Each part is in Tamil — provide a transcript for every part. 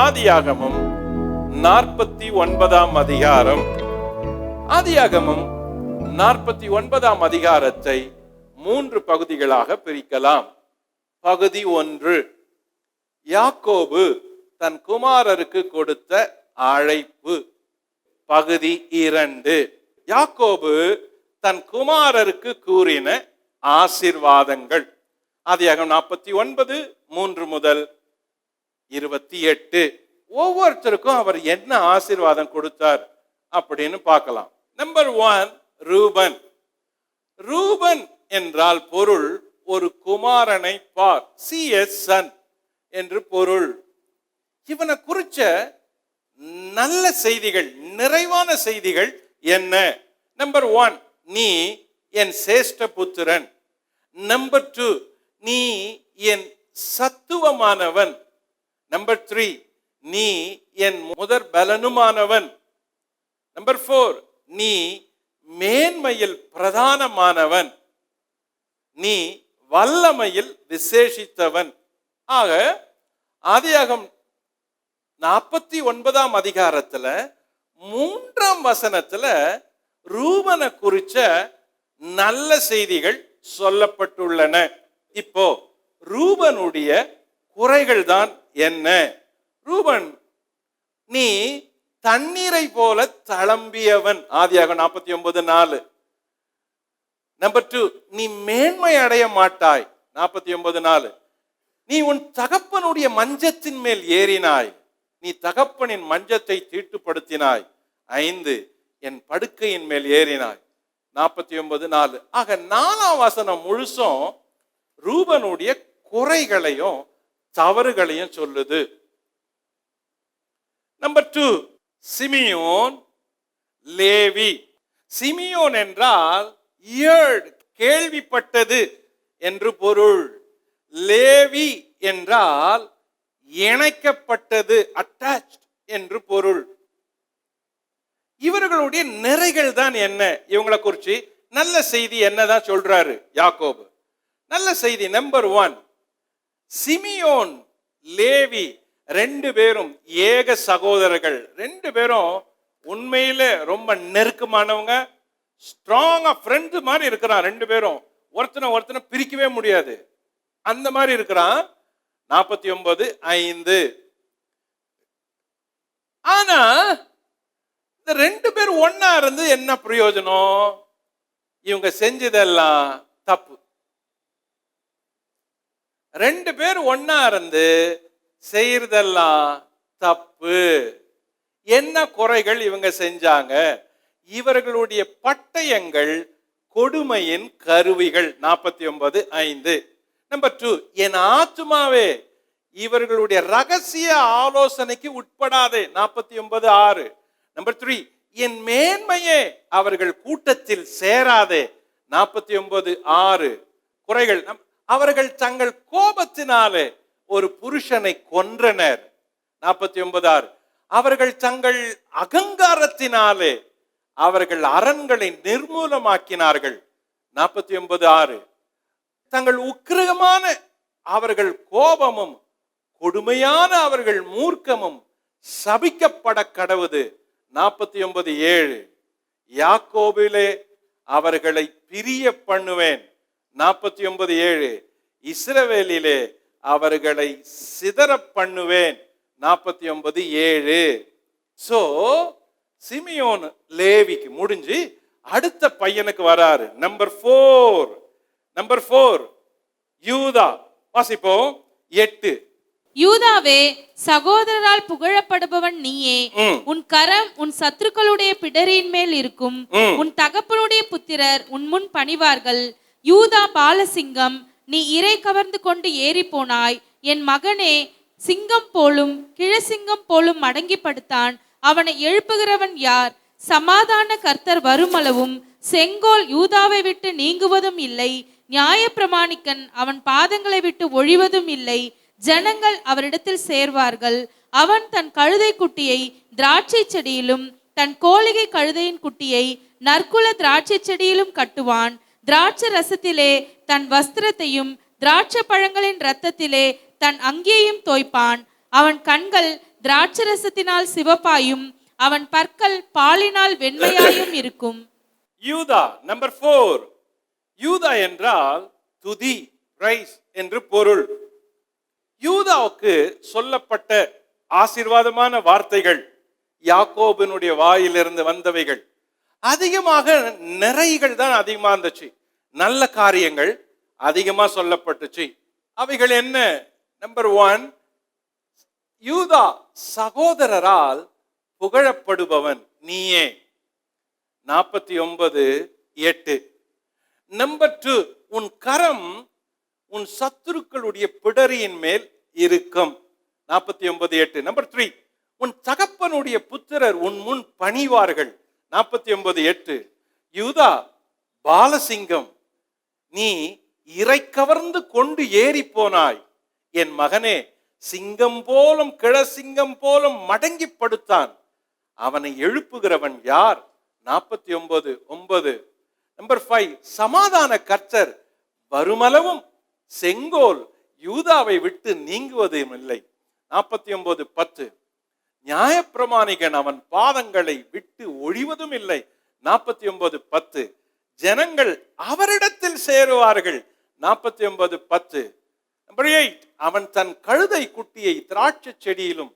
ஆதியாகமம் 49ஆம் அதிகாரம். ஆதியாகமம் 49ஆம் அதிகாரத்தை 3 பகுதிகளாக பிரிக்கலாம். பகுதி 1, யாக்கோபு தன் குமாரருக்கு கொடுத்த அழைப்பு. பகுதி 2, யாக்கோபு தன் குமாரருக்கு கூறின ஆசீர்வாதங்கள். ஆதியாகமம் 49 3 முதல் 28. ஒவ்வொருத்தருக்கும் அவர் என்ன ஆசீர்வாதம் கொடுத்தார் அப்படின்னு பார்க்கலாம். நம்பர் 1, ரூபன். ரூபன் என்றால் பொருள் ஒரு குமாரனை பார், சன் என்று பொருள். இவனை குறிச்ச நல்ல செய்திகள், நிறைவான செய்திகள் என்ன? நம்பர் 1, நீ என் சேஷ்ட புத்திரன். நம்பர் 2, நீ என் சத்துவமானவன். நம்பர் 3, நீ என் முதற் பலனுமானவன். நம்பர் 4, நீ மேன்மையில் பிரதானமானவன், நீ வல்லமையில் விசேஷித்தவன். ஆக ஆதியாகமம் 49ஆம் அதிகாரத்துல 3ஆம் வசனத்துல ரூபனை குறிச்ச நல்ல செய்திகள் சொல்லப்பட்டுள்ளன. இப்போ ரூபனுடைய குறைகள் தான் என்ன? ரூபன், நீ தண்ணீரை போல தளம்பியவன். ஆதியாகமம் 49:4. நம்பர் 2, நீ மேன்மை அடைய மாட்டாய். 49:4. நீ உன் தகப்பனுடைய மஞ்சத்தின் மேல் ஏறினாய், நீ தகப்பனின் மஞ்சத்தை தீட்டுப்படுத்தினாய். 5, என் படுக்கையின் மேல் ஏறினாய். 49:4. ஆக 4ஆம் வசனம் முழுசும் ரூபனுடைய குறைகளையும் தவறுகளையும் சொல்லுது. Number 2, Simeon, Levi. சிமியோன் என்றால் கேள்விப்பட்டது என்று பொருள். லேவி என்றால் இணைக்கப்பட்டது, அட்டாச்ட் என்று பொருள். இவர்களுடைய நிறைகள் தான் என்ன? இவங்களை குறிச்சு நல்ல செய்தி என்னதான் சொல்றாரு யாக்கோபு? நல்ல செய்தி நம்பர் 1, சிமியோன், லேவி 2 பேரும் ஏக சகோதரர்கள். 2 பேரும் உண்மையில ரொம்ப நெருக்கமானவங்க, ஸ்ட்ராங்கா ஃப்ரெண்ட் மாதிரி இருக்கிறான். 2 பேரும் ஒருத்தனை பிரிக்கவே முடியாது, அந்த மாதிரி இருக்கிறான். 49:5. ஆனா இந்த 2 பேர் ஒன்னா இருந்து என்ன பிரயோஜனம்? இவங்க செஞ்சதெல்லாம் தப்பு. 2 பேர் ஒன்னா இருந்து செய்யறதெல்லாம் தப்பு. என்ன குறைகள் இவங்க செஞ்சாங்க? இவர்களுடைய பட்டயங்கள் கொடுமையின் கருவிகள். 49:5. நம்பர் 2, என் ஆத்துமாவே இவர்களுடைய ரகசிய ஆலோசனைக்கு உட்படாதே. 49:6. நம்பர் 3, என் மேன்மையே அவர்கள் கூட்டத்தில் சேராதே. 49:6. குறைகள், அவர்கள் தங்கள் கோபத்தினாலே ஒரு புருஷனை கொன்றனர். 49:6. அவர்கள் தங்கள் அகங்காரத்தினாலே அவர்கள் அரண்களை நிர்மூலமாக்கினார்கள். 49:6. தங்கள் உக்கிரகமான அவர்கள் கோபமும் கொடுமையான அவர்கள் மூர்க்கமும் சபிக்கப்பட கடவுது. 49:7. யாக்கோபிலே அவர்களை பிரிய பண்ணுவேன். 49:7. இஸ்ரவேலிலே அவர்களை சிதற பண்ணுவேன். 49:7. சோ சிமியோன், லேவிக்கு முடிஞ்சு அடுத்த பையனுக்கு வராரு. நம்பர் 4, யூதா. வாசிப்போம். 8. யூதாவே, சகோதரரால் புகழப்படுபவன் நீயே. உன் கரம் உன் சத்துருக்களுடைய பிடரின் மேல் இருக்கும். உன் தகப்பனுடைய புத்திரர் உன் முன் பணிவார்கள். யூதா பாலசிங்கம், நீ இறை கவர்ந்து கொண்டு ஏறி போனாய். என் மகனே, சிங்கம் போலும் கிழசிங்கம் போலும் மடங்கி படுத்தான். அவனை எழுப்புகிறவன் யார்? சமாதான கர்த்தர் வருமளவும் செங்கோல் யூதாவை விட்டு நீங்குவதும் இல்லை. நியாய பிரமாணிக்கன் அவன் பாதங்களை விட்டு ஒழிவதும் இல்லை. ஜனங்கள் அவரிடத்தில் சேர்வார்கள். அவன் தன் கழுதை குட்டியை திராட்சை செடியிலும் தன் கோழிகை கழுதையின் குட்டியை நற்குல திராட்சை செடியிலும் கட்டுவான். திராட்சை ரசத்திலே தன் வஸ்திரத்தையும் திராட்சை பழங்களின் இரத்தத்திலே தன் அங்கேயும் தோய்ப்பான். அவன் கண்கள் திராட்சரசத்தினால் சிவப்பாயும் அவன் பற்கள் பாலினால் வெண்மையாயும் இருக்கும். யூதா நம்பர் 4. யூதா என்றால் துதி, பிரைஸ் என்று பொருள். யூதாவுக்கு சொல்லப்பட்ட ஆசீர்வாதமான வார்த்தைகள், யாக்கோபினுடைய வாயிலிருந்து வந்தவைகள், அதிகமாக நிறைகள் தான் அதிகமா இருந்துச்சு. நல்ல காரியங்கள் அதிகமா சொல்லப்பட்டுச்சு. அவைகள் என்ன? நம்பர் 1, யூதா சகோதரரால் புகழப்படுபவன் நீயே. 49:8. நம்பர் 2, உன் கரம் உன் சத்துருக்களுடைய பிடரியின் மேல் இருக்கும். 49:8. நம்பர் 3, உன் தகப்பனுடைய புத்திரர் உன் முன் பணிவார்கள். 49:8. யூதா பாலசிங்கம், நீ இறை கவர்ந்து கொண்டு ஏறி போனாய். என் மகனே, சிங்கம் போலும் கிழசிங்கம் போலும் மடங்கி படுத்தான், அவனை எழுப்புகிறவன் யார்? 49:9. நம்பர் 5, சமாதான கர்த்தர் வருமளவும் செங்கோல் யூதாவை விட்டு நீங்குவதும் இல்லை. 49:10. நியாயப்பிரமாணிகன் அவன் பாதங்களை விட்டு ஒழிவதும் இல்லை. 49:10. ஜனங்கள் அவரிடத்தில் சேருவார்கள். 49:10. நம்பர் 8, அவன் தன் கழுதை குட்டியை திராட்சை செடியிலும்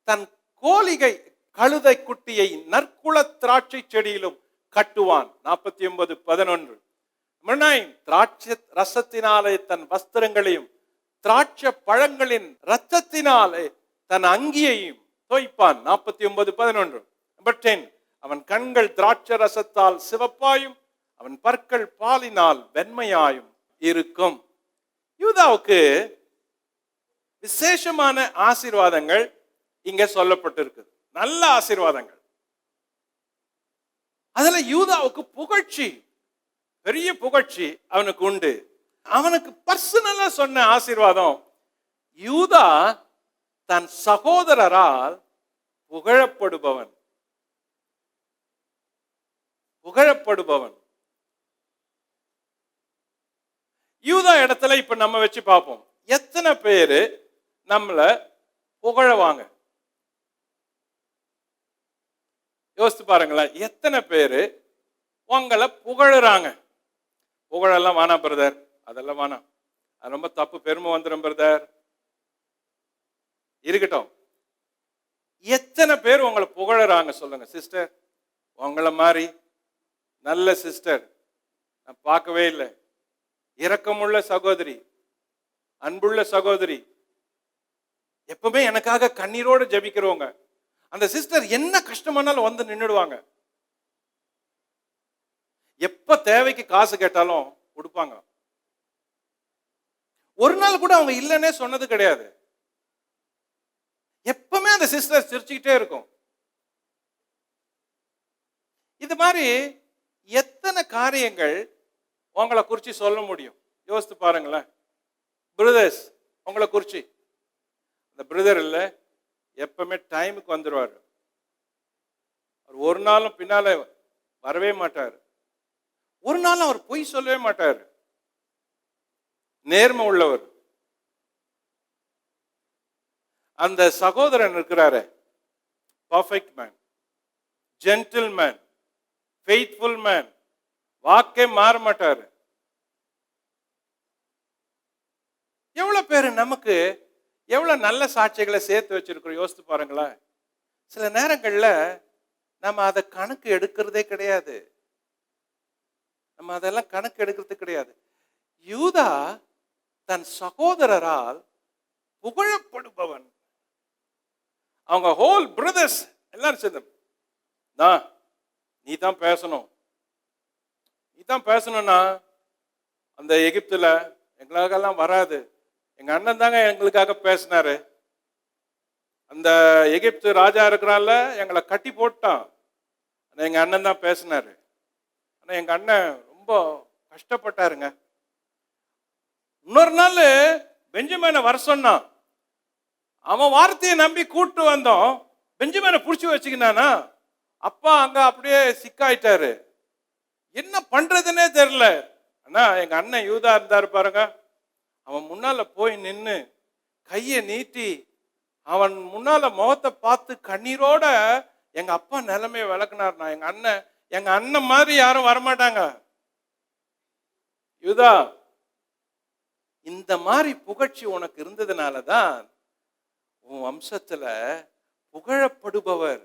தன் கோலிகை கழுதை குட்டியை நற்குல திராட்சை செடியிலும் கட்டுவான். 49:11. நம்பர் 9, திராட்சை ரசத்தினாலே தன் வஸ்திரங்களையும் திராட்சை பழங்களின் இரத்தத்தினாலே தன் அங்கியையும் தோய்ப்பான். 49:11. நம்பர் 10, அவன் கண்கள் திராட்சை ரசத்தால் சிவப்பாயும் அவன் பற்கள் பாலினால் வெண்மையாயும் இருக்கும். யூதாவுக்கு விசேஷமான ஆசீர்வாதங்கள் இங்க சொல்லப்பட்டிருக்கு. நல்ல ஆசீர்வாதங்கள். அதுல யூதாவுக்கு புகழ்ச்சி, பெரிய புகழ்ச்சி அவனுக்கு உண்டு. அவனுக்கு பர்சனலா சொன்ன ஆசீர்வாதம், யூதா தன் சகோதரரால் புகழப்படுபவன். புகழப்படுபவன். யூதா இடத்துல இப்ப நம்ம வச்சு பார்ப்போம். எத்தனை பேரு நம்மள புகழவாங்க? யோசித்து பாருங்களேன். எத்தனை பேரு உங்களை புகழறாங்க? புகழெல்லாம் வேணாம் பிரதர், அதெல்லாம் வேணாம், அது ரொம்ப தப்பு, பெருமை வந்துடும் பிரதர். இருக்கட்டும். எத்தனை பேர் உங்களை புகழறாங்க சொல்லுங்க. சிஸ்டர், உங்களை மாதிரி நல்ல சிஸ்டர் நான் பார்க்கவே இல்லை. இரக்கமுள்ள சகோதரி, அன்புள்ள சகோதரி, எப்பவுமே எனக்காக கண்ணீரோடு ஜெபிக்கிறவங்க. அந்த சிஸ்டர் என்ன கஷ்டமானாலும் வந்து நின்றுடுவாங்க. எப்ப தேவைக்கு காசு கேட்டாலும் கொடுப்பாங்க. ஒரு நாள் கூட அவங்க இல்லைன்னே சொன்னது கிடையாது. எப்பவுமே அந்த சிஸ்டர் சிரிச்சுக்கிட்டே இருக்கும். இது மாதிரி எத்தனை காரியங்கள் உங்களை குறிச்சு சொல்ல முடியும்? யோசித்து பாருங்களேன். பிரதர்ஸ் உங்களை குறிச்சு, அந்த பிரதர் இல்ல, எப்பவுமே டைமுக்கு வந்துடுவார். அவர் ஒரு நாளும் பின்னால வரவே மாட்டார். ஒரு நாளும் அவர் பொய் சொல்லவே மாட்டார். நேர்மை உள்ளவர். அந்த சகோதரன் இருக்கிறாரு, perfect man, gentleman, faithful man, வாக்கே மாற மாட்டாரு. எவ்வளவு பேரு நமக்கு எவ்வளவு நல்ல சாட்சிகளை சேர்த்து வச்சிருக்கிறோம் யோசித்து பாருங்களேன். சில நேரங்கள்ல நம்ம அதை கணக்கு எடுக்கிறதே கிடையாது. நம்ம அதெல்லாம் கணக்கு எடுக்கிறது கிடையாது. யூதா தன் சகோதரரால் புகழப்படுபவன். அவங்க ஹோல் பிரதர்ஸ் எல்லாரும் சேர்ந்து, நீ தான் பேசணும், நீ தான் பேசணும்னா அந்த எகிப்துல எங்களுக்கெல்லாம் வராது, எங்க அண்ணன் தாங்க எங்களுக்காக பேசினாரு. அந்த எகிப்து ராஜா இருக்கிறான்ல, எங்களை கட்டி போட்டான், எங்க அண்ணன் தான் பேசினாரு. ஆனா எங்க அண்ணன் ரொம்ப கஷ்டப்பட்டாருங்க. இன்னொரு நாள் பெஞ்சமினை வர சொன்னான். அவன் வார்த்தையை நம்பி கூட்டு வந்தோம். பெஞ்சமினை புடிச்சு வச்சுக்கினானா, அப்பா அங்க அப்படியே சிக்காயிட்டாரு. என்ன பண்றதுன்னே தெரியல. ஆனா எங்க அண்ணன் யூதா இருந்தாரு பாருங்க, அவன் முன்னால போய் நின்று கையை நீட்டி அவன் முன்னால முகத்தை பார்த்து கண்ணீரோட எங்க அப்பா நிலைமையை விளக்குனார்னா, எங்க அண்ணன் மாதிரி யாரும் வரமாட்டாங்க. யூதா, இந்த மாதிரி புகழ்ச்சி உனக்கு இருந்ததுனாலதான் உன் வம்சத்துல புகழப்படுபவர்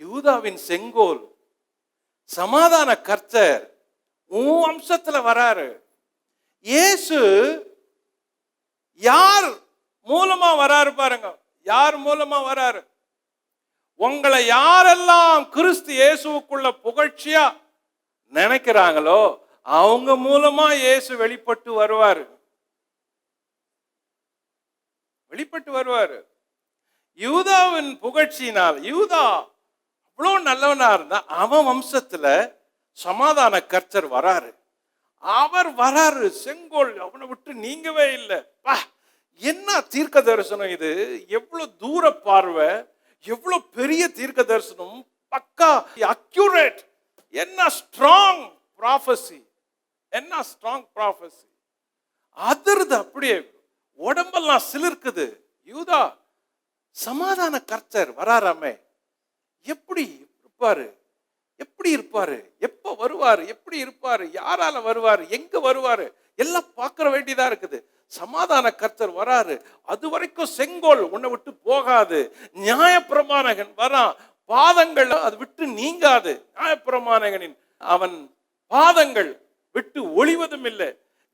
யூதாவின் செங்கோல் சமாதான கர்த்தர் உன் வம்சத்துல வராரு. இயேசு யார் மூலமா வராரு பாருங்க. யார் மூலமா வராரு? உங்களை யாரெல்லாம் கிறிஸ்து இயேசுவுக்குள்ள புகழ்ச்சியா நினைக்கிறாங்களோ அவங்க மூலமா இயேசு வெளிப்பட்டு வருவாரு. வெளிப்பட்டு வருவாரு. யூதாவின் புகழ்ச்சியினால், யூதா அவ்வளவு நல்லவனா இருந்தா அவன் வம்சத்துல சமாதான கர்த்தர் வராரு. அவர் வராரு, செங்கோல் அவனை விட்டு நீங்கவே இல்லை. என்ன தீர்க்க தரிசனம் இது! எவ்வளவு தூர பார்வை, எவ்வளவு பெரிய தீர்க்க தரிசனம், பக்கா அக்யூரேட். என்ன ஸ்ட்ராங் ப்ராஃபஸி, என்ன ஸ்ட்ராங் ப்ராஃபஸி. அதிர்து, அப்படியே உடம்பெல்லாம் சிலிர்க்குது. யூதா, சமாதான கர்த்தர் வராராமே, எப்படி இருப்பாரு, எப்படி இருப்பாரு, எப்ப வருவாரு, எப்படி இருப்பாரு, யாரால வருவாரு, எங்க வருவாரு, எல்லாம் பார்க்க வேண்டியதா இருக்குது. சமாதான கர்த்தர் வராரு. அது வரைக்கும் செங்கோல் உன்னை விட்டு போகாது. நியாயப்பிரமாணகன் வரான், பாதங்கள் அது விட்டு நீங்காது. நியாயப்பிரமாணகனின் அவன் பாதங்கள் விட்டு ஒளிவதும் இல்லை.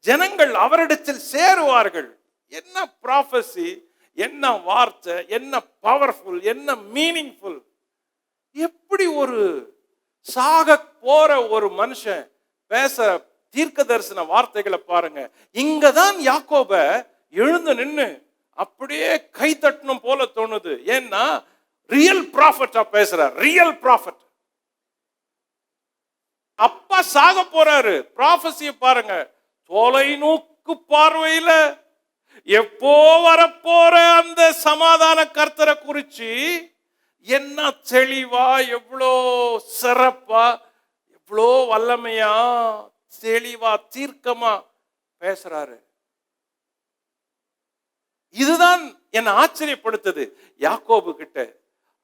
ஜனங்கள் அவரிடத்தில் சேருவார்கள். என்ன ப்ராஃபஸி, என்ன வார்த்தை, என்ன பவர்ஃபுல், என்ன மீனிங்ஃபுல். எப்படி ஒரு சாக போற ஒரு மனுஷன் பேச தீர்க்க தரிசன வார்த்தைகளை பாருங்க. இங்கதான் யாக்கோப எழுந்து நின்னு அப்படியே கை தட்டணும் போல தோணுது. ஏன்னா ரியல் ப்ராஃபட்டா பேசுறார், ரியல் ப்ராஃபட். அப்பா சாக போறாரு. ப்ராஃபஸிய பாருங்க, தொலைநோக்கு பார்வையில எப்போ வரப்போற அந்த சமாதான கர்த்தரை குறிச்சு என்ன தெளிவா, எவ்வளோ சிறப்பா, எவ்வளோ வல்லமையா, தெளிவா, தீர்க்கமா பேசுறாரு. இதுதான் என்ன ஆச்சரியப்படுத்துது. யாக்கோபு கிட்ட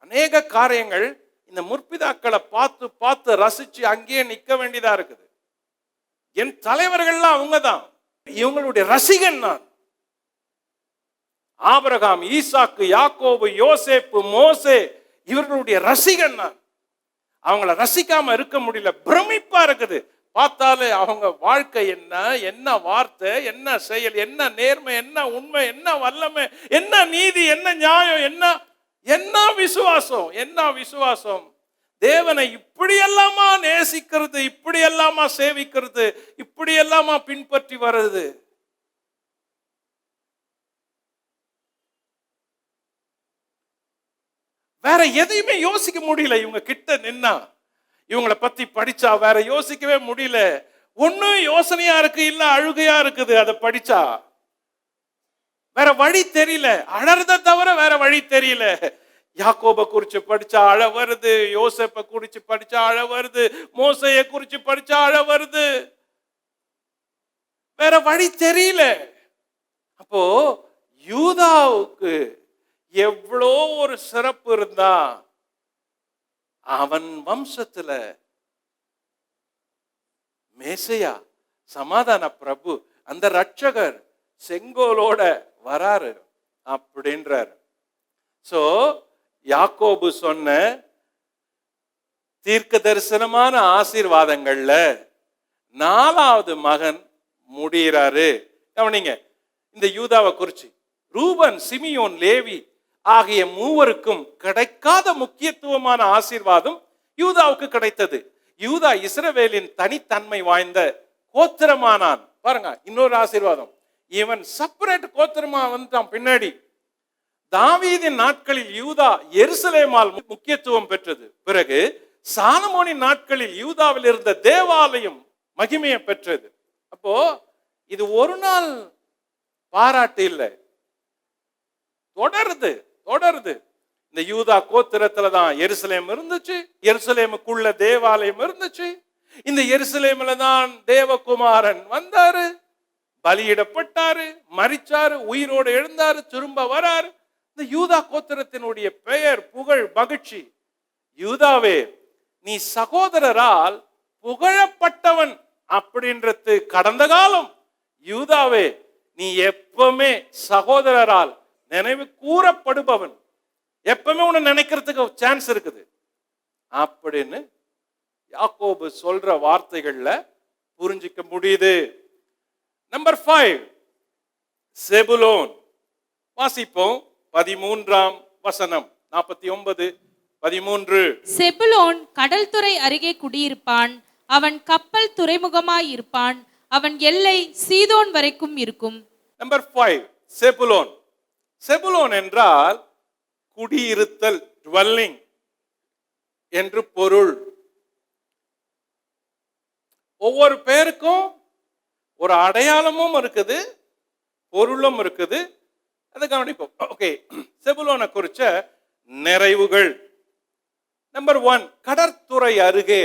அநேக காரியங்கள் இந்த முற்பிதாக்களை பார்த்து பார்த்து ரசிச்சு அங்கேயே நிக்க வேண்டியதா இருக்குது. என் தலைவர்கள்லாம் அவங்கதான், இவங்களுடைய ரசிகன் நான். ஆபிரகாம், ஈசாக்கு, யாக்கோபு, யோசேப்பு, மோசே, இவர்களுடைய ரசிகன் நான். அவங்கள ரசிக்காம இருக்க முடியல. பிரமிப்பா இருக்குது பார்த்தாலே. அவங்க வாழ்க்கை என்ன, என்ன வார்த்தை, என்ன செயல், என்ன நேர்மை, என்ன உண்மை, என்ன வல்லமை, என்ன நீதி, என்ன நியாயம், என்ன விசுவாசம், என்ன விசுவாசம். தேவனை இப்படி எல்லாமா நேசிக்கிறது, இப்படி எல்லாமா சேவிக்கிறது, இப்படி எல்லாமா பின்பற்றி வருது. வேற எதையுமே யோசிக்க முடியல. இவங்க கிட்ட நின்னா, இவங்களை பத்தி படிச்சா வேற யோசிக்கவே முடியல. ஒன்னும் யோசனையா இருக்கு, இல்ல அழுகையா இருக்குது. அதை படிச்சா வேற வழி தெரியல. அழறத தவிர வேற வழி தெரியல. யாக்கோபை குறிச்சு படிச்சா அழ வருது, யோசேப்பை குறிச்சு படிச்சா அழ வருது, மோசையை குறிச்சு படிச்சா அழ வருது. வேற வழி தெரியல. அப்போ யூதாவுக்கு எவ்வளோ ஒரு சிறப்பு இருந்தா, அவன் வம்சத்துல மேசையா, சமாதான பிரபு, அந்த ரட்சகர் செங்கோலோட வராரு அப்படின்றார். சோ யாக்கோபு சொன்ன தீர்க்க தரிசனமான ஆசீர்வாதங்கள்ல 4வது மகன் முடிகிறாரு. கவனிங்க இந்த யூதாவை குறிச்சு. ரூபன், சிமியோன், லேவி ஆகிய மூவருக்கும் கிடைக்காத முக்கியத்துவமான ஆசீர்வாதம் யூதாவுக்கு கிடைத்தது. யூதா இஸ்ரவேலின் தனித்தன்மை வாய்ந்த கோத்திரமானான். பாருங்க இன்னொரு ஆசீர்வாதம். இவன் செப்பரேட் கோத்திரமா வந்துட்டான் பின்னாடி. தாவீதின் நாட்களில் யூதா எருசலேமால் முக்கியத்துவம் பெற்றது. பிறகு சாலமோனின் நாட்களில் யூதாவில் இருந்த தேவாலயம் மகிமையை பெற்றது. அப்போ இது ஒரு நாள் பாராட்டு இல்லை, தொடருது. இந்த யூதா கோத்திரத்துல தான் எருசலேம் இருந்துச்சு. எருசலேமுக்குள்ள தேவாலயம் இருந்துச்சு. இந்த எருசலேம்ல தான் தேவகுமாரன் வந்தாரு, பலியிடப்பட்டாரு, மரிச்சாரு, உயிரோடு எழுந்தாரு, திரும்ப வராரு. இந்த யூதா கோத்திரத்தினுடைய பெயர், புகழ், மகிழ்ச்சி. யூதாவே, நீ சகோதரரால் புகழப்பட்டவன் அப்படின்றது கடந்த காலம். யூதாவே, நீ எப்பவுமே சகோதரரால் நினைவு கூறப்படுபவன். எப்பவுமே உன்னை நினைக்கிறதுக்கு சான்ஸ் இருக்குது அப்படின்னு யாக்கோபு சொல்ற வார்த்தைகள்ல புரிஞ்சிக்க முடியுது. நம்பர் 5, செபுலோன். வாசிப்போம் 13ஆம் வசனம், 49:13. செபுலோன் கடல் துறை அருகே குடியிருப்பான், அவன் கப்பல் துறைமுகமாய் இருப்பான், அவன் எல்லை சீதோன் வரைக்கும் இருக்கும். நம்பர் 5, செபுலோன். செபுலோன் என்றால் குடியிருத்தல், dwelling என்று பொருள். ஒவ்வொரு பேருக்கும் ஒரு அடையாளமும் இருக்குது, பொருளும் இருக்குது. அதை கவனிப்போம். ஓகே, செபுலோனை குறிச்ச நிறைவுகள். நம்பர் 1, கடற்துறை அருகே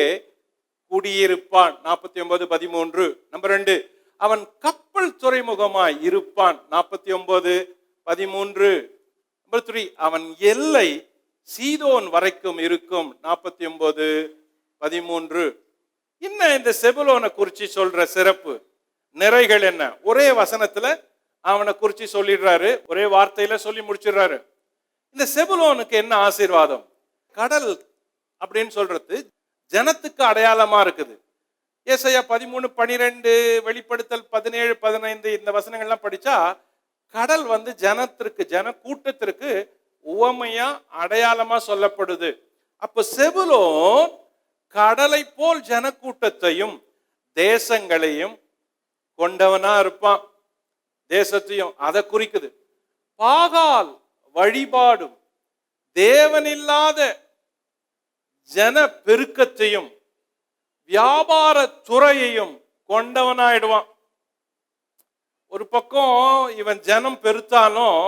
குடியிருப்பான், 49:13. நம்பர் 2, அவன் கப்பல் துறைமுகமாய் இருப்பான், 49:13. நம்பர் 3, அவன் எல்லை சீதோன் வரைக்கும் இருக்கும், 49:13. இன்னும் இந்த செபுலோனை குறிச்சு சொல்ற சிறப்பு நிறைகள் என்ன? ஒரே வசனத்துல அவனை குறிச்சு சொல்லிடுறாரு, ஒரே வார்த்தையில சொல்லி முடிச்சிடுறாரு. இந்த செபுலோனுக்கு என்ன ஆசீர்வாதம்? கடல் அப்படின்னு சொல்றது ஜனத்துக்கு அடையாளமா இருக்குது. ஏசாயா 13:12, வெளிப்படுத்தல் 17:15 இந்த வசனங்கள்லாம் படிச்சா கடல் ஜனத்திற்கு, ஜன கூட்டத்திற்கு உவமையா அடையாளமா சொல்லப்படுது. அப்ப செபுலோன் கடலை போல் ஜனக்கூட்டத்தையும் தேசங்களையும் கொண்டவனா இருப்பான். தேசத்தையும் அதை குறிக்குது. பாகால் வழிபாடும் தேவனில்லாத ஜன பெருக்கத்தையும் வியாபார துறையையும் கொண்டவனாயிடுவான். ஒரு பக்கம் இவன் ஜனம் பெருத்தாலும்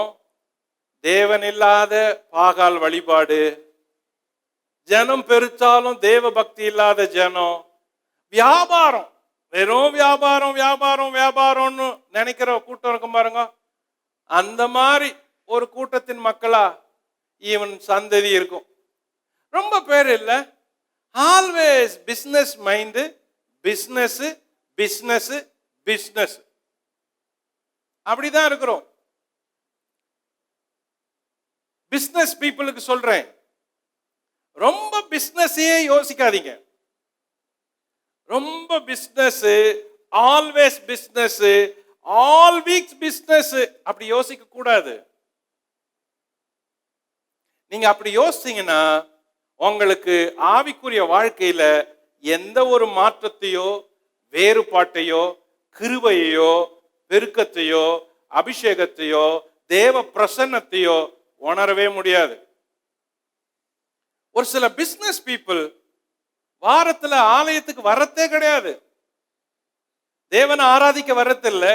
தேவனில்லாத பாகால் வழிபாடு, ஜனம் பெருத்தாலும் தேவ பக்தி இல்லாத ஜனம், வியாபாரம், வெறும் வியாபாரம் வியாபாரம் வியாபாரம்னு நினைக்கிற கூட்டம் இருக்கும் பாருங்க. அந்த மாதிரி ஒரு கூட்டத்தின் மக்களா இவன் சந்ததி இருக்கும். ரொம்ப பேர் இல்ல, always business mind, business business business, அப்படிதான் இருக்கிறோம். பிசினஸ் பீப்புளுக்கு சொல்றேன், ரொம்ப பிசினஸையே யோசிக்காதீங்க. ரொம்ப business, always business, all weeks business அப்படி யோசிக்க கூடாது. நீங்க அப்படி யோசிச்சீங்கன்னா உங்களுக்கு ஆவிக்குரிய வாழ்க்கையில எந்த ஒரு மாற்றத்தையோ, வேறுபாட்டையோ, கிருபையோ, பெருக்கத்தையோ, அபிஷேகத்தையோ, தேவ பிரசன்னத்தையோ உணரவே முடியாது. ஒரு சில பிசினஸ் பீப்புள் வாரத்துல ஆலயத்துக்கு வரத்தே கிடையாது, தேவனை ஆராதிக்க வரதில்லை,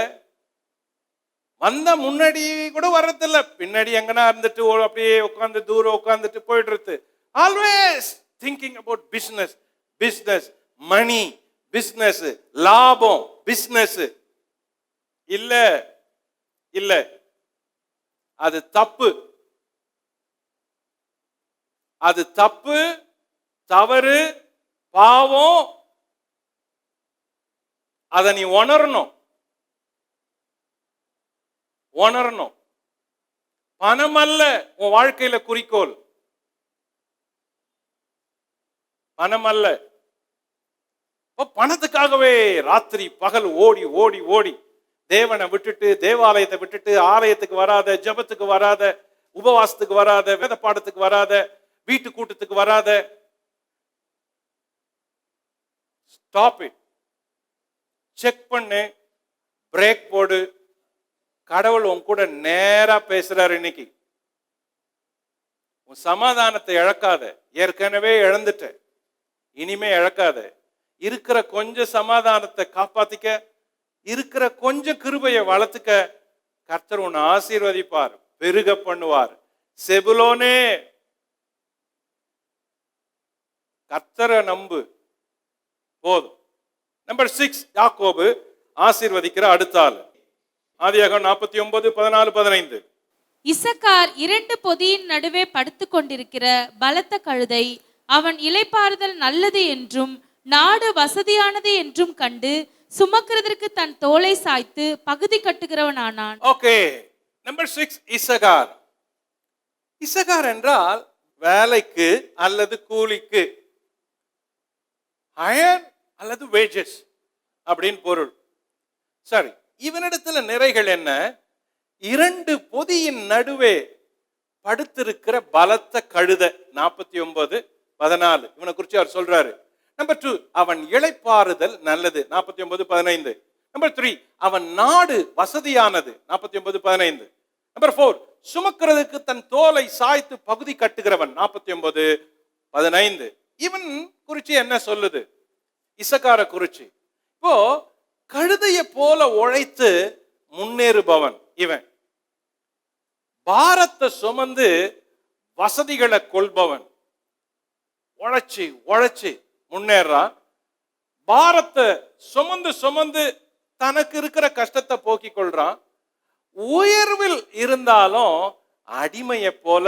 வந்த முன்னாடி கூட வரதில்ல, பின்னாடி எங்கன்னா இருந்துட்டு அப்படியே உட்காந்து தூரம் உட்காந்துட்டு போயிடுறது. Always thinking about business, business, money, business, லாபம், பிசினஸ். இல்ல இல்ல, அது தப்பு, அது தப்பு, தவறு, பாவம். அதை நீ உணரணும். பணம் அல்ல உன் வாழ்க்கையில குறிக்கோள், பணம் அல்ல. பணத்துக்காகவே ராத்திரி பகல் ஓடி ஓடி ஓடி தேவனை விட்டுட்டு, தேவாலயத்தை விட்டுட்டு, ஆலயத்துக்கு வராத, ஜெபத்துக்கு வராத, உபவாசத்துக்கு வராத, வேத பாடத்துக்கு வராத, வீட்டு கூட்டத்துக்கு வராத. Stop it. செக் பண்ணு, பிரேக் போடு. கடவுள் உன் கூட நேரா பேசுறாரு இன்னைக்கு. உன் சமாதானத்தை இழக்காத, ஏற்கனவே இழந்துட்ட, இனிமே இழக்காத. இருக்கிற கொஞ்சம் சமாதானத்தை காப்பாத்திக்க, இருக்கிற கொஞ்சம் கிருபையை வளர்த்துக்க. கர்த்தர் உன்னை ஆசீர்வதிப்பார், பெருக பண்ணுவார். செபுலோனே, கர்த்தரை நம்பு, போதும். நம்பர் 6, யாக்கோபு ஆசீர்வதிக்கிற அடுத்த ஆள். ஆதியாகமம் 49:14-15. இசக்கார் 2 பொதியின் நடுவே படுத்துக் கொண்டிருக்கிற பலத்த கழுதை அவன் இளைப்பாறுதல் நல்லது என்றும் நாடு வசதியானது என்றும் கண்டு சுமக்கிறதற்கு தன் தோலை சாய்த்து பகுதி கட்டுகிறவனானான். Okay, number 6 Issachar. இசகார் என்றால் வேலைக்கு அல்லது கூலிக்கு, ஹயர் அல்லது வேஜஸ் அப்படின்னு பொருள். சரி, இவனிடத்துல நிறைகள் என்ன? 2 பொதியின் நடுவே படுத்திருக்கிற பலத்த கழுதை. 49:14 இவனை குறிச்சு அவர் சொல்றாரு. நம்பர் 2, அவன் இளைப்பாறுதல் நல்லது. 49:15. நம்பர் 3, அவன் நாடு வசதியானது. 49:15. நம்பர் 4, சுமக்கிறதுக்கு தன் தோலை சாய்த்து பகுதி கட்டுகிறவன். 49:15. இவன் குறிச்சு என்ன சொல்லுது? இசக்கார குறிச்சு. இப்போ கழுதைய போல உழைத்து முன்னேறுபவன் இவன். பாரத்தை சுமந்து வசதிகளை கொள்பவன். உழைச்சி உழைச்சி முன்னேறான். பாரத்தை சுமந்து சுமந்து தனக்கு இருக்கிற கஷ்டத்தை போக்கிக் கொள்றான். உயர்வில் இருந்தாலும் அடிமையை போல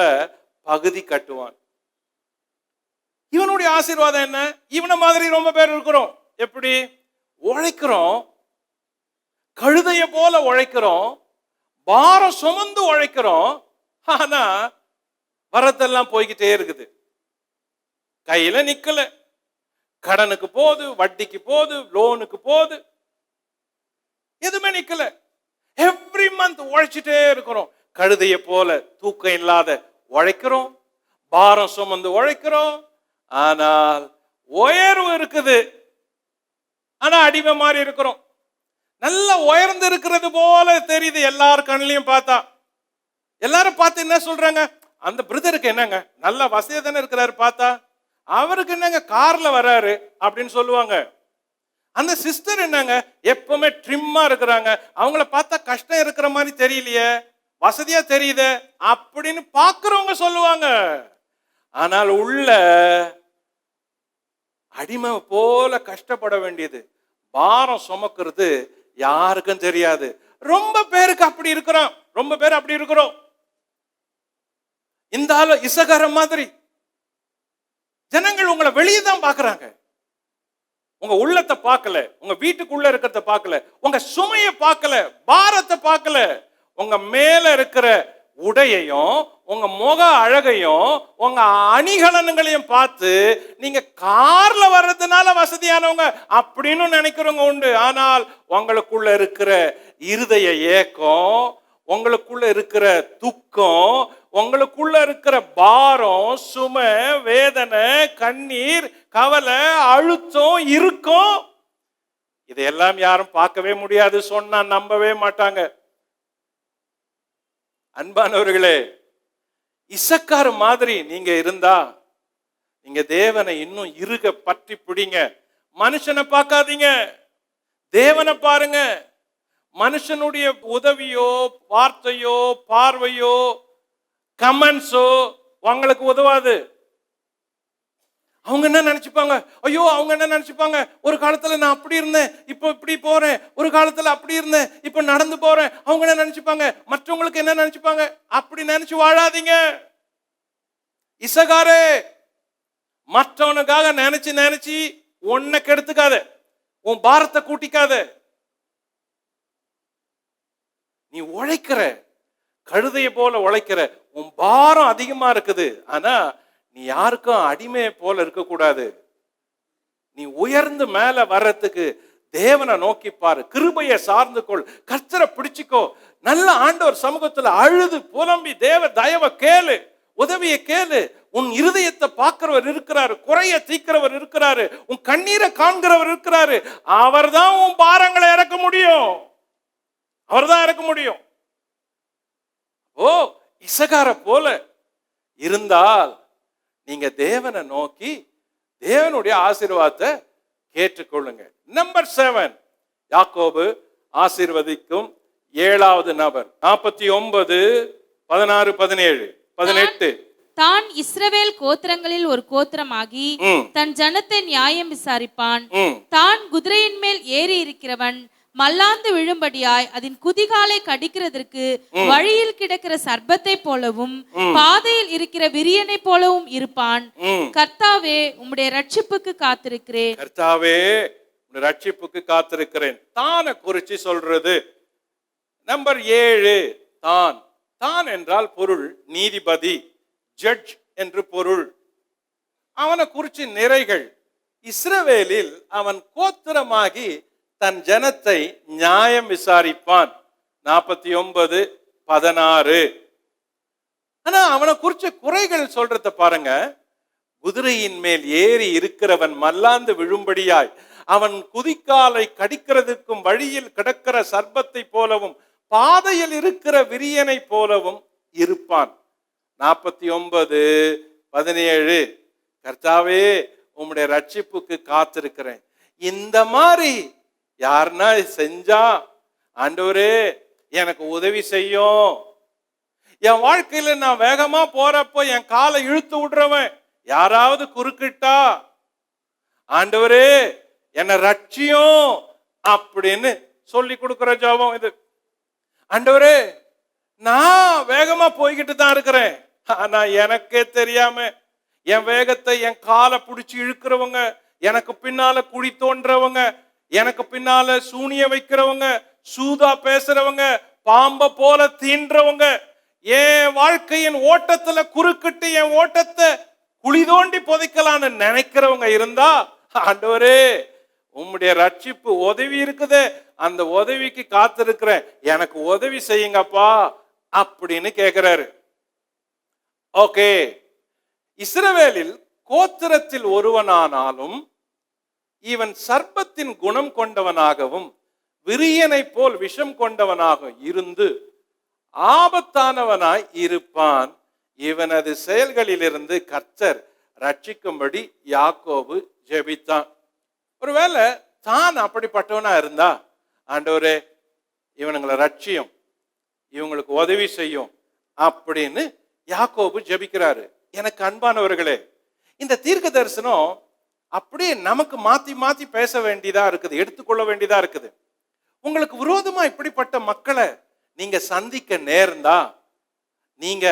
பகுதி கட்டுவான். இவனுடைய ஆசீர்வாதம் என்ன? இவனை மாதிரி ரொம்ப பேர் இருக்கிறோம். எப்படி உழைக்கிறோம்? கழுதைய போல உழைக்கிறோம், பாரம் சுமந்து உழைக்கிறோம். ஆனா வரத்தெல்லாம் போய்கிட்டே இருக்குது. கையில நிக்கல, கடனுக்கு போகுது, வட்டிக்கு போகுது, லோனுக்கு போகுது, எதுவுமே நிக்கல. எவ்ரி மந்த் உழைச்சிட்டே இருக்கிறோம். கழுதைய போல தூக்கம் இல்லாத உழைக்கிறோம், பாரம் சுமந்து உழைக்கிறோம். ஆனால் உயர்வு இருக்குது, ஆனா அடிமை மாதிரி இருக்கிறோம். நல்ல உயர்ந்து இருக்கிறது போல தெரியுது எல்லார் கண்ணிலையும் பார்த்தா. எல்லாரும் பார்த்து என்ன சொல்றாங்க? அந்த பிரதருக்கு என்னங்க நல்ல வசதியா தானே இருக்கிறாரு, பார்த்தா அவருக்கு என்னங்க கார்ல வராரு அப்படின்னு சொல்லுவாங்க. அந்த சிஸ்டர் என்னங்க எப்பவுமே ட்ரிம்மா இருக்கிறாங்க, அவங்கள பார்த்தா கஷ்டம் இருக்கிற மாதிரி தெரியலையே, வசதியா தெரியுது அப்படின்னு பாக்குறவங்க சொல்லுவாங்க. ஆனால் உள்ள அடிமை போல கஷ்டப்பட வேண்டியது, பாரம் சுமக்கிறது யாருக்கும் தெரியாது. ரொம்ப பேருக்கு அப்படி இருக்கிறோம், ரொம்ப பேர் அப்படி இருக்கிறோம். இந்த ஆளு இசகார மாதிரி. ஜனங்கள் உங்களை வெளியே தான் பாக்குறாங்க, உங்க உள்ளத்தை பார்க்கல, உங்க வீட்டுக்குள்ள இருக்கிறத பார்க்கல, உங்க சுமையை பார்க்கல, பாரத்தை பார்க்கல. உங்க மேல இருக்கிற உடையையும் உங்க முக அழகையும் உங்க அணிகலன்களையும் பார்த்து நீங்க கார்ல வர்றதுனால வசதியானவங்க அப்படின்னு நினைக்கிறவங்க உண்டு. ஆனால் உங்களுக்குள்ள இருக்கிற இருதய ஏக்கம், உங்களுக்குள்ள இருக்கிற துக்கம், உங்களுக்குள்ள இருக்கிற பாரம், சுமை, வேதனை, கண்ணீர், கவலை, அழுத்தம் இருக்கும். இதையெல்லாம் யாரும் பார்க்கவே முடியாது, சொன்னா நம்பவே மாட்டாங்க. அன்பானவர்களே, இசக்கார மாதிரி நீங்க இருந்தா நீங்க தேவனை இன்னும் இறுக பற்றி பிடிங்க. மனுஷனை பார்க்காதீங்க, தேவனை பாருங்க. மனுஷனுடைய உதவியோ வார்த்தையோ பார்வையோ கமெண்ட்ஸோ உங்களுக்கு உதவாது. அவங்க என்ன நினைச்சுப்பாங்க? ஐயோ அவங்க என்ன நினைச்சுப்பாங்க? ஒரு காலத்துல நான் அப்படி இருந்தேன், இப்போ இப்படி போறேன், ஒரு காலத்துல அப்படி இருந்தேன், இப்போ நடந்து போறேன். அவங்க என்ன நினைச்சுப்பாங்க? மற்றவங்களுக்கு என்ன நினைச்சுப்பாங்க? அப்படி நினைச்சு வாழாதீங்க. இசகாரே, மற்றவனுக்காக நினைச்சு நினைச்சு உன்னை கெடுத்துக்காத, உன் பாரத்தை கூட்டிக்காத. நீ உழைக்கிற, கழுதைய போல உழைக்கிற, உன் பாரம் அதிகமா இருக்குது. ஆனா நீ யாருக்கும் அடிமையை போல இருக்கக்கூடாது. நீ உயர்ந்து மேல வர்றதுக்கு தேவனை நோக்கி பாரு, கிருபையை சார்ந்து கொள், கர்த்தரை பிடிச்சுக்கோ. நல்ல ஆண்டவர் சமூகத்துல அழுது புலம்பி தேவ தயவை கேளு, உதவியை கேளு. உன் இருதயத்தை பார்க்கிறவர் இருக்கிறாரு, குறைய தீக்கிறவர் இருக்கிறாரு, உன் கண்ணீரை காண்கிறவர் இருக்கிறாரு. அவர் தான் உன் பாரங்களை இறக்க முடியும், அவர் தான் இறக்க முடியும். ஓ, இசகார போல இருந்தால் நீங்க தேவனை நோக்கி தேவனுடைய ஆசீர்வாதத்தை கேட்டுக்கொள்ளுங்க. நம்பர் 7, யாக்கோபு ஆசீர்வதிக்கும் 7வது நபர். 49, 16, 17, 18. தான் இஸ்ரவேல் கோத்திரங்களில் ஒரு கோத்திரமாகி தன் ஜனத்தை நியாயம் விசாரிப்பான். தான் குதிரையின் மேல் ஏறி இருக்கிறவன் மல்லாந்து விழும்படியாய் அதன் குதிகாலை கடிக்கிறதற்கு வழியில் கிடக்கிற சர்ப்பத்தை போலவும் பாதையில் இருக்கிற விரியனை போலவும் இருப்பான். கர்த்தாவே, உம்முடைய ரட்சிப்புக்கு காத்திருக்கிறேன். கர்த்தாவே, உம்முடைய ரட்சிப்புக்கு காத்திருக்கிறேன். தான குறிச்சு சொல்றது. நம்பர் 7, தான். தான் என்றால் பொருள், நீதிபதி, ஜட்ஜ் என்று பொருள். அவனை குறிச்சு நிறைகள். இஸ்ரவேலில் அவன் கோத்திரமாகி தன் ஜனத்தை நியாயம் விசாரிப்பான். 49:16. ஆனா அவனை குறிச்ச குறைகள் சொல்றத பாருங்க. குதிரையின் மேல் ஏறி இருக்கிறவன் மல்லாந்து விழும்படியாய் அவன் குதிக்காலை கடிக்கிறதுக்கும் வழியில் கிடக்கிற சர்ப்பத்தை போலவும் பாதையில் இருக்கிற விரியனை போலவும் இருப்பான். 49:17. கர்த்தாவே, உம்முடைய ரட்சிப்புக்கு காத்திருக்கிறேன். இந்த மாதிரி யாருன்னா செஞ்சா, ஆண்டவரே எனக்கு உதவி செய்யும். என் வாழ்க்கையில நான் வேகமா போறப்போ என் காலை இழுத்து விடுறவன் யாராவது குறுக்கிட்டா, ஆண்டவரே என்னை ரட்சியும் அப்படின்னு சொல்லி கொடுக்கிற ஜெபம் இது. ஆண்டவரே, நான் வேகமா போய்கிட்டு தான் இருக்கிறேன், ஆனா எனக்கே தெரியாம என் வேகத்தை என் காலை பிடிச்சி இழுக்கிறவங்க, எனக்கு பின்னால குழி தோன்றவங்க, எனக்கு பின்னால சூனிய வைக்கிறவங்க, சூதா பேசுறவங்க, பாம்ப போல தீன்றவங்க, என் வாழ்க்கையின் ஓட்டத்துல குறுக்கிட்டு என் ஓட்டத்தை குழி தோண்டி புதைக்கலான்னு நினைக்கிறவங்க இருந்தா, ஆண்டவரே உம்முடைய ரட்சிப்பு உதவி இருக்குது, அந்த உதவிக்கு காத்திருக்கிறேன், எனக்கு உதவி செய்யுங்கப்பா அப்படின்னு கேட்கிறாரு. ஓகே, இஸ்ரவேலில் கோத்திரத்தில் ஒருவனானாலும் இவன் சர்ப்பத்தின் குணம் கொண்டவனாகவும் விரியனை போல் விஷம் கொண்டவனாக இருந்து ஆபத்தானவனாய் இருப்பான். இவனது செயல்களிலிருந்து கர்த்தர் ரட்சிக்கும்படி யாக்கோபு ஜெபித்தான். ஒருவேளை தான் அப்படிப்பட்டவனா இருந்தா, ஆண்டவரே இவனுங்களை ரட்சியும், இவங்களுக்கு உதவி செய்யும் அப்படின்னு யாக்கோபு ஜெபிக்கிறாரு. எனக்கு அன்பானவர்களே, இந்த தீர்க்க தரிசனம் அப்படியே நமக்கு மாத்தி மாத்தி பேச வேண்டியதா இருக்குது, எடுத்துக்கொள்ள வேண்டியதா இருக்குது. உங்களுக்கு விரோதமா இப்படிப்பட்ட மக்களை நீங்க சந்திக்க நேர்ந்தா நீங்க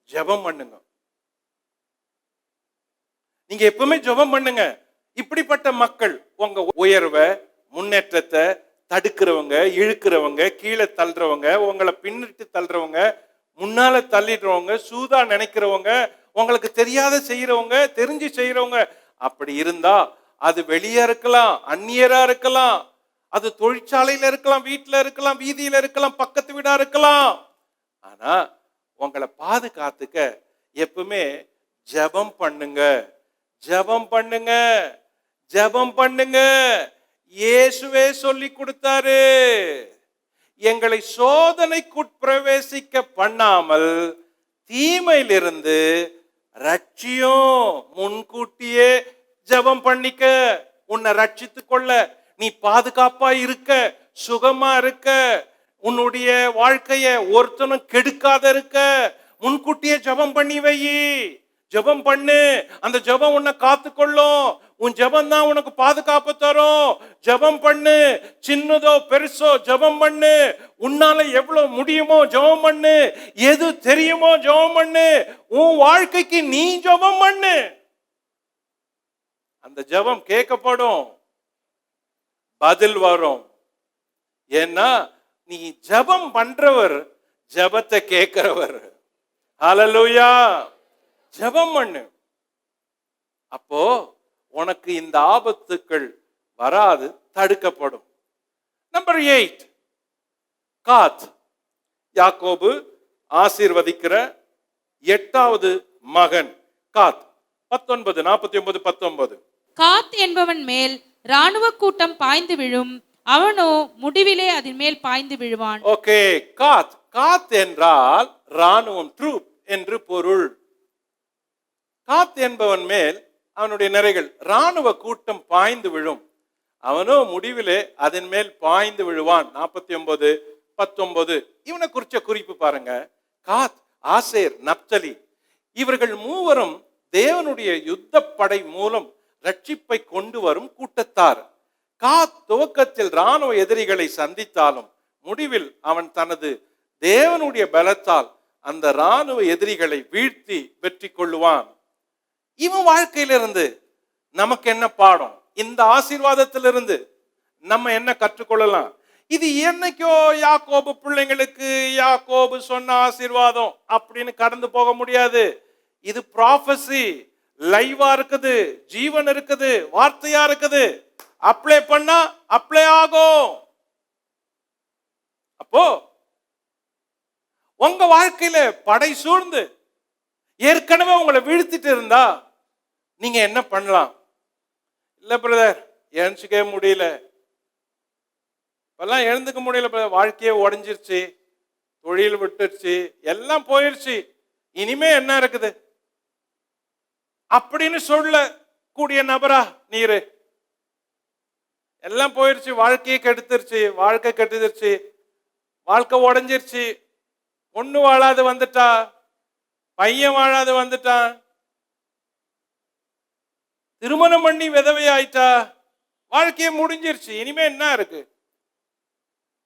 ஜெபம் பண்ணுங்க. நீங்க எப்பவுமே ஜெபம் பண்ணுங்க. இப்படிப்பட்ட மக்கள் உங்க உயர்வை, முன்னேற்றத்தை தடுக்கிறவங்க, இழுக்கிறவங்க, கீழே தள்ளுறவங்க, உங்களை பின்னிட்டு தள்ளுறவங்க, முன்னால தள்ளிடுறவங்க, சூதா நினைக்கிறவங்க, உங்களுக்கு தெரியாத செய்யறவங்க, தெரிஞ்சு செய்யறவங்க, அப்படி இருந்தா அது வெளியே இருக்கலாம், அந்நியரா இருக்கலாம், அது தொழிற்சாலையில இருக்கலாம், வீட்டுல இருக்கலாம், வீதியில இருக்கலாம், பக்கத்து வீடா இருக்கலாம். ஆனா உங்களை பாதுகாத்துக்க எப்பவுமே ஜெபம் பண்ணுங்க, ஜெபம் பண்ணுங்க, ஜெபம் பண்ணுங்க. இயேசுவே சொல்லி கொடுத்தாரு, எங்களை சோதனைக்குட்பிரவேசிக்க பண்ணாமல் தீமையிலிருந்து ரட்சியும். முன்கூட்டியே ஜெபம் பண்ணிக்க, உன்னை ரட்சித்து கொள்ள, நீ பாதுகாப்பா இருக்க, சுகமா இருக்க, உன்னுடைய வாழ்க்கைய ஒருத்தனும் கெடுக்காத இருக்க முன்கூட்டியே ஜெபம் பண்ணி வை. ஜெபம் பண்ணு, அந்த ஜெபம் உன்னை காத்துக்கொள்ளும். உன் ஜெபம் தான் உனக்கு பாதுகாப்பு தரும். ஜெபம் பண்ணு, சின்னதோ பெருசோ ஜெபம் பண்ணு. உன்னால எவ்வளவு முடியுமோ ஜெபம் பண்ணு, எது தெரியுமோ ஜெபம் பண்ணு. உன் வாழ்க்கைக்கு நீ ஜெபம் பண்ணு, அந்த ஜெபம் கேட்கப்படும், பதில் வரும். ஏன்னா நீ ஜெபம் பண்றவர், ஜெபத்தை கேட்கிறவர். ஹல்லேலூயா. ஜெபம் பண்ணு, அப்போ உனக்கு இந்த ஆபத்துக்கள் வராது, தடுக்கப்படும். நம்பர் 8, காத். யாக்கோபு ஆசீர்வதிக்கிற 8வது மகன் காத். 19:49-19. காத் என்பவன் மேல் ராணுவ கூட்டம் பாய்ந்து விழும், அவனோ முடிவிலே அதன் மேல் பாய்ந்து விழுவான். ஓகே, காத். காத் என்றால் ராணுவம், ட்ரூப் என்று பொருள். காத் என்பவன் மேல் அவனுடைய நிறைகள், ராணுவ கூட்டம் பாய்ந்து விழும், அவனோ முடிவிலே அதன் மேல் பாய்ந்து விழுவான். 49:19. இவனை குறிச்ச குறிப்பு பாருங்க. காத், ஆசேர், நப்தலி, இவர்கள் மூவரும் தேவனுடைய யுத்த படை மூலம் ரட்சிப்பை கொண்டு வரும் கூட்டத்தார். துவக்கத்தில் ராணுவ எதிரிகளை சந்தித்தாலும் முடிவில் அவன் தனது தேவனுடைய பலத்தால் அந்த ராணுவ எதிரிகளை வீழ்த்தி வெற்றி கொள்ளுவான். இவன் வாழ்க்கையிலிருந்து நமக்கு என்ன பாடம்? இந்த ஆசீர்வாதத்திலிருந்து நம்ம என்ன கற்றுக்கொள்ளலாம்? இது என்னைக்கோ யாக்கோபு பிள்ளைங்களுக்கு யாக்கோபு சொன்ன ஆசீர்வாதம் அப்படின்னு கடந்து போக முடியாது. இது ப்ராஃபஸி, லைவா இருக்குது, ஜீவன் இருக்குது, வார்த்தையா இருக்குது. அப்ளை பண்ணா அப்ளை ஆகும். அப்போ உங்க வாழ்க்கையில படை சூழ்ந்து ஏற்கனவே உங்களை வீழ்த்திட்டு இருந்தா நீங்க என்ன பண்ணலாம்? இல்ல பிரதர், எழுந்துக்கவே முடியல, இப்பெல்லாம் எழுந்துக்க முடியல பிரதர், வாழ்க்கையே உடஞ்சிருச்சு, தொழில் விட்டுருச்சு, எல்லாம் போயிருச்சு, இனிமே என்ன இருக்குது அப்படின்னு சொல்ல கூடிய நபரா நீரு? எல்லாம் போயிருச்சு, வாழ்க்கையை கெடுத்துருச்சு, வாழ்க்கை கெடுத்துருச்சு, வாழ்க்கை உடஞ்சிருச்சு, பொண்ணு வாழாது வந்துட்டா, பையன் வாழாது வந்துட்டான், திருமணம் பண்ணி விதவை ஆயிட்டா, வாழ்க்கையே முடிஞ்சிருச்சு, இனிமே என்ன இருக்கு?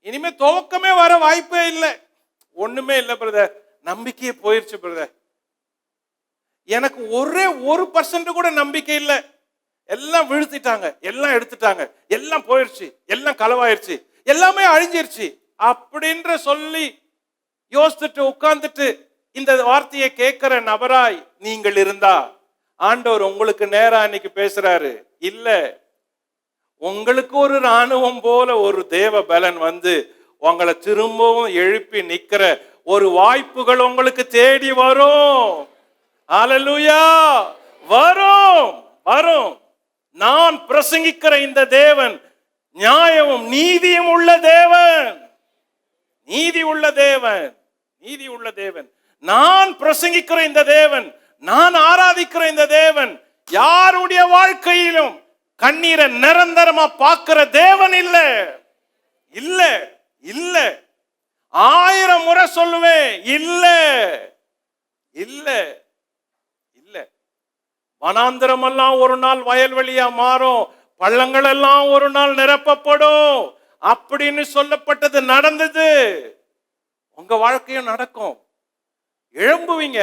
இனிமே துவக்கமே வர வாய்ப்பே இல்லை, ஒண்ணுமே இல்லை பிரதர், நம்பிக்கையே போயிருச்சு பிரதர், எனக்கு ஒரே 1% கூட நம்பிக்கை இல்லை, எல்லாம் வீழ்த்திட்டாங்க, எல்லாம் எடுத்துட்டாங்க, எல்லாம் போயிருச்சு, எல்லாம் களவாயிருச்சு, எல்லாமே அழிஞ்சிருச்சு அப்படின்ற சொல்லி யோசிச்சுட்டு உட்கார்ந்துட்டு இந்த வார்த்தையை கேட்கிற நபராய் நீங்கள் இருந்தா ஆண்டவர் உங்களுக்கு நேரா இன்னைக்கு பேசுறாரு. இல்ல, உங்களுக்கு ஒரு ராணுவம் போல ஒரு தேவ பலன் வந்து உங்களை திரும்பவும் எழுப்பி நிக்கிற ஒரு வாய்ப்புகள் உங்களுக்கு தேடி வரும். ஹல்லேலூயா, வரும் வரும். நான் பிரசங்கிக்கிற இந்த தேவன் நியாயமும் நீதியும் உள்ள தேவன், நீதி உள்ள தேவன், நீதி உள்ள தேவன். நான் பிரசங்கிக்கிற இந்த தேவன், நான் ஆராதிக்கிற இந்த தேவன் யாருடைய வாழ்க்கையிலும் கண்ணீரை நிரந்தரமா பார்க்கிற தேவன் இல்ல, இல்ல, இல்ல. 1000 முறை சொல்லுவேன், இல்ல, இல்ல, இல்ல. வனாந்திரம் எல்லாம் ஒரு நாள் வயல்வெளியா மாறும், பள்ளங்கள் எல்லாம் ஒரு நாள் நிரப்பப்படும் அப்படின்னு சொல்லப்பட்டது நடந்தது. உங்க வாழ்க்கையும் நடக்கும். எழும்புவீங்க.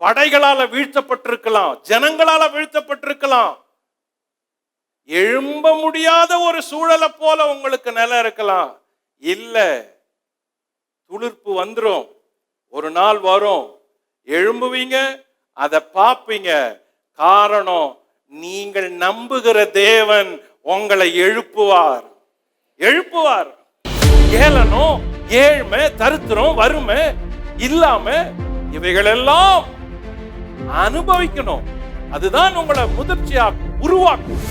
படைகளால வீழ்த்தப்பட்டிருக்கலாம், ஜனங்களால வீழ்த்தப்பட்டிருக்கலாம், எழும்ப முடியாத ஒரு சூழலை போல உங்களுக்கு நிலை இருக்கலாம். இல்ல, துளிர்ப்பு வந்துரும், ஒரு நாள் வரும், எழும்புவீங்க, அதை பார்ப்பீங்க. காரணம், நீங்கள் நம்புகிற தேவன் உங்களை எழுப்புவார், எழுப்புவார். ஏளனோ, ஏழ்மை, தரித்திரம், வறுமை இல்லாம இவைகளெல்லாம் அனுபவிக்கணும். அதுதான் உங்களை முதிர்ச்சியாக்கும், உருவாக்கும்.